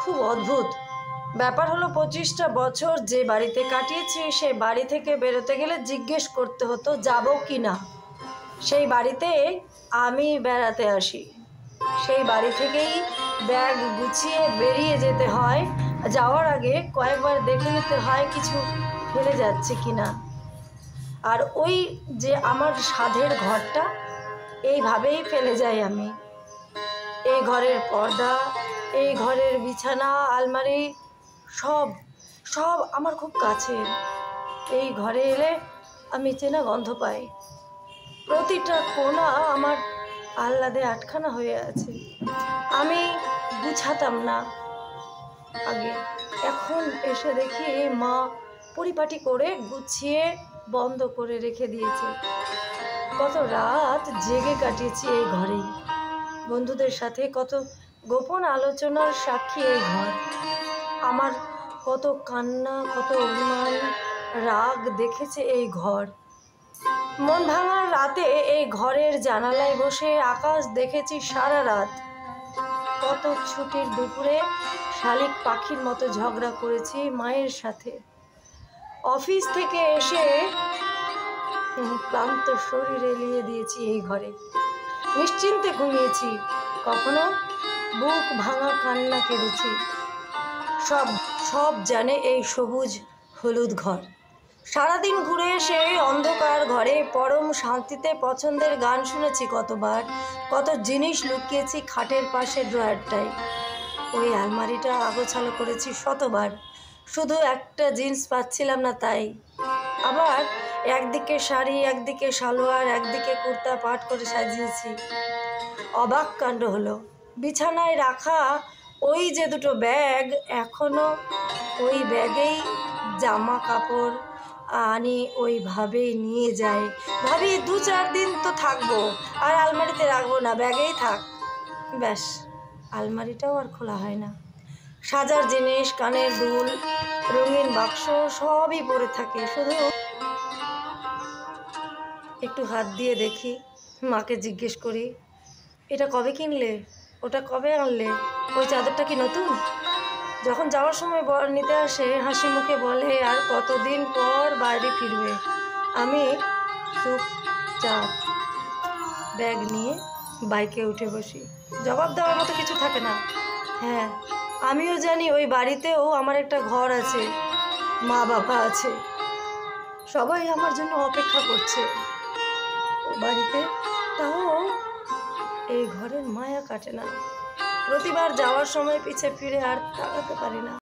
খুব অদ্ভুত ব্যাপার হলো 25টা বছর যে বাড়িতে কাটিয়েছি সেই বাড়ি থেকে বেরোতে গেলে জিজ্ঞেস করতে হতো যাব কি না। সেই বাড়িতে আমি বেড়াতে আসি, সেই বাড়ি থেকেই ব্যাগ গুছিয়ে বেরিয়ে যেতে হয়। যাওয়ার আগে কয়েকবার দেখে নিতে হয় কিছু ফেলে যাচ্ছে কি না। আর ওই যে আমার সাধের ঘরটা, এইভাবেই ফেলে যাই আমি। এই ঘরের পর্দা, এই ঘরের বিছানা, আলমারি সব সব আমার খুব কাছের। এই ঘরে এলে আমি চেনা গন্ধ পাই। প্রতিটা কোণা আমার আহ্লাদে আটখানা হয়ে আছে। আমি গুছাতাম না আগে, এখন এসে দেখি মা পরিপাটি করে গুছিয়ে বন্ধ করে রেখে দিয়েছে। কত রাত জেগে কাটিয়েছি এই ঘরেই, বন্ধুদের সাথে কত গোপন আলোচনার সাক্ষী এই ঘর। আমার কত কান্না, কত অভিমান, রাগ দেখেছে এই ঘর। মন ভাঙার রাতে এই ঘরের জানালায় বসে আকাশ দেখেছি সারা রাত। কত ছুটির দুপুরে শালিক পাখির মতো ঝগড়া করেছি মায়ের সাথে। অফিস থেকে এসে ক্লান্ত শরীর এলিয়ে দিয়েছি এই ঘরে। নিশ্চিন্তে ঘুমিয়েছি, কখনো বুক ভাঙা কান্না কেঁদেছি। সব সব জানে এই সবুজ হলুদ ঘর। সারাদিন ঘুরে এসে অন্ধকার ঘরে পরম শান্তিতে পছন্দের গান শুনেছি কতবার। কত জিনিস লুকিয়েছি খাটের পাশে ড্রয়ারটায়। ওই আলমারিটা আগোছালো করেছি শতবার, শুধু একটা জিন্স পাচ্ছিলাম না তাই। আবার একদিকে শাড়ি, একদিকে সালোয়ার, একদিকে কুর্তা পাট করে সাজিয়েছি। অবাক কাণ্ড হলো, বিছানায় রাখা ওই যে দুটো ব্যাগ, এখনো ওই ব্যাগেই জামা কাপড় আনি, ওইভাবেই নিয়ে যাই। ভাবি 2-4 দিন তো থাকবো, আর আলমারিতে রাখবো না, ব্যাগেই থাক। ব্যাস, আলমারিটাও আর খোলা হয় না। সাজার জিনিস, কানের দুল, রঙিন বাক্স সবই পড়ে থাকে। শুধু একটু হাত দিয়ে দেখি, মাকে জিজ্ঞেস করি, এটা কবে কিনলে, ওটা কবে আনলে, ওই চাদরটা কি নতুন? যখন যাওয়ার সময় বর নিতে আসে হাসি মুখে বলে, আর কতদিন পর বাড়ি ফিরবে। আমি চুপচাপ ব্যাগ নিয়ে বাইকে উঠে বসি। জবাব দেওয়ার মতো কিছু থাকে না। হ্যাঁ, আমিও জানি ওই বাড়িতেও আমার একটা ঘর আছে, মা বাবা আছে, সবাই আমার জন্য অপেক্ষা করছে ও বাড়িতে। তাও এই ঘরের মায়া কাটে না। প্রতিবার যাওয়ার সময় পিছে ফিরে আর তাকাতে পারি না।